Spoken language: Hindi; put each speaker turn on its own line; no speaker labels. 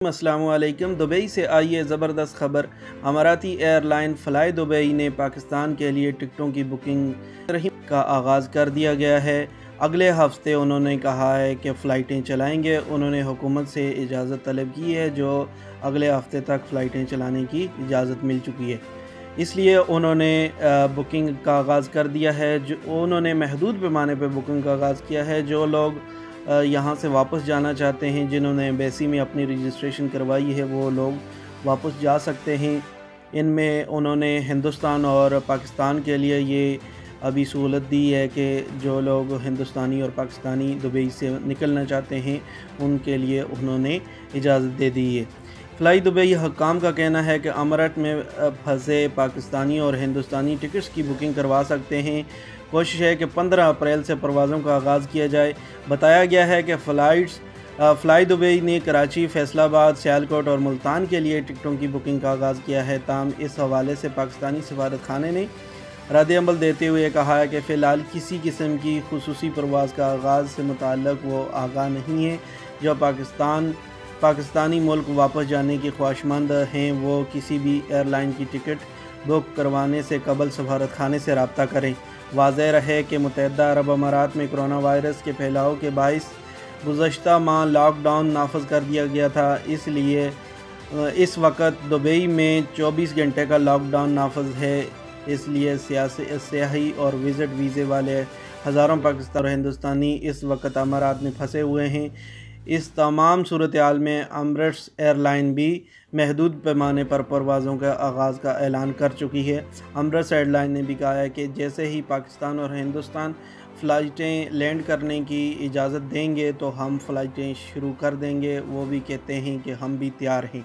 अस्सलामुअलैकुम। दुबई से आई है ज़बरदस्त खबर। अमाराती एयरलाइन फ़्लाई दुबई ने पाकिस्तान के लिए टिकटों की बुकिंग का आगाज़ कर दिया गया है। अगले हफ्ते उन्होंने कहा है कि फ़्लाइटें चलाएंगे। उन्होंने हुकूमत से इजाज़त तलब की है, जो अगले हफ्ते तक फ़्लाइटें चलाने की इजाज़त मिल चुकी है। इसलिए उन्होंने बुकिंग का आगाज़ कर दिया है। जो उन्होंने महदूद पैमाने पर बुकिंग का आगाज़ किया है। जो लोग यहाँ से वापस जाना चाहते हैं, जिन्होंने एम्बेसी में अपनी रजिस्ट्रेशन करवाई है, वो लोग वापस जा सकते हैं। इनमें उन्होंने हिंदुस्तान और पाकिस्तान के लिए ये अभी सहूलत दी है कि जो लोग हिंदुस्तानी और पाकिस्तानी दुबई से निकलना चाहते हैं, उनके लिए उन्होंने इजाज़त दे दी है। फ़्लाई दुबई हुक्काम का कहना है कि अमारात में फंसे पाकिस्तानी और हिंदुस्तानी टिकट्स की बुकिंग करवा सकते हैं। कोशिश है कि 15 अप्रैल से परवाज़ों का आगाज़ किया जाए। बताया गया है कि फ़्लाई दुबई ने कराची, फैसलाबाद, सियालकोट और मुल्तान के लिए टिकटों की बुकिंग का आगाज़ किया है। ताहम इस हवाले से पाकिस्तानी सफारत खाने ने रद्द-ए-अमल देते हुए कहा है कि फ़िलहाल किसी किस्म की खुसूसी परवाज़ का आगाज़ से मुताल्लिक़ वो आगाह नहीं है। जो पाकिस्तानी मुल्क वापस जाने के ख्वाहिशमंद हैं, वो किसी भी एयरलाइन की टिकट बुक करवाने से कबल सफारत खाने से रब्ता करें। वाज़ेह रहे कि मुत्तहिदा अरब अमारात में कोरोना वायरस के फैलाव के बाइस गुज़श्ता माह लॉकडाउन नाफज कर दिया गया था। इसलिए इस वक्त दुबई में 24 घंटे का लॉकडाउन नाफज है। इसलिए सियाही और विज़िट वीज़े वाले हज़ारों पाकिस्तानी और हिंदुस्तानी इस वक्त अमारात में फंसे हुए हैं। इस तमाम सूरत हाल में एमिरेट्स एयरलाइन भी महदूद पैमाने पर परवाज़ों का आगाज़ का ऐलान कर चुकी है। एमिरेट्स एयरलाइन ने भी कहा है कि जैसे ही पाकिस्तान और हिंदुस्तान फ़्लाइटें लैंड करने की इजाज़त देंगे तो हम फ़्लाइटें शुरू कर देंगे। वो भी कहते हैं कि हम भी तैयार हैं।